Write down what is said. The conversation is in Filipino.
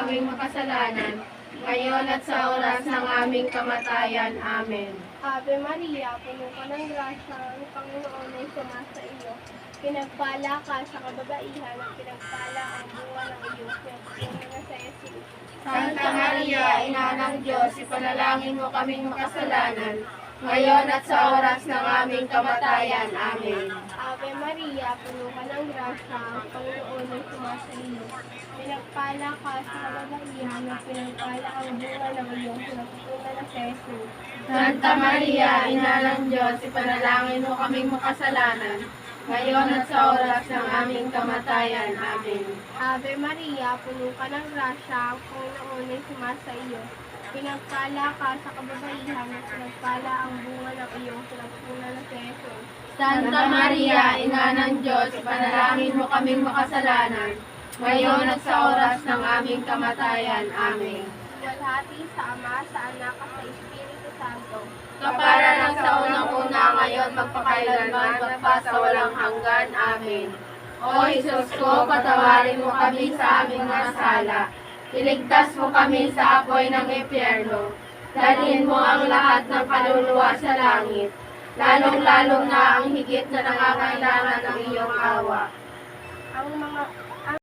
aming makasalanan, ngayon at sa oras ng aming kamatayan. Amen. Ave Maria, puno ka ng grasya, ang Panginoon ay sumasa iyo. Pinagpala ka sa kababaihan at pinagpala ang bunga ng iyong pinagpuna na sa Jesus. Santa Maria, Ina ng Diyos, ipanalangin mo kaming makasalanan, ngayon at sa oras ng aming kamatayan. Amen. Ave Maria, puno ka ng grasya, ang Panginoon ay sumasa iyo. Pinagpala ka sa kababaihan at pinagpala ang bunga ng iyong pinagpuna na sa Jesus. Santa Maria, Ina ng Diyos, ipanalangin mo kaming makasalanan, ngayon at sa oras ng aming kamatayan. Amen. Ave Maria, puno ka ng grasya, ang Panginoon ay sumasa iyo. Pinagpala ka sa kababaihan at pinagpala ang bunga ng iyong pinagpuna na sa Jesus. Santa Maria, Ina ng Diyos, ipanalangin mo kaming makasalanan, ngayon at sa oras ng aming kamatayan. Amen. Walhati sa Ama, sa Anak, at sa Espiritu Santo. Kapara ng sa unang-una, ngayon magpakailanman, magpasawalang hanggan. Amen. O Jesus ko, patawarin mo kami sa aming mga sala. Iligtas mo kami sa apoy ng impyerno. Dalhin mo ang lahat ng kaluluwa sa langit, lalong-lalong na ang higit na nangangailangan ng iyong awa. Ang mga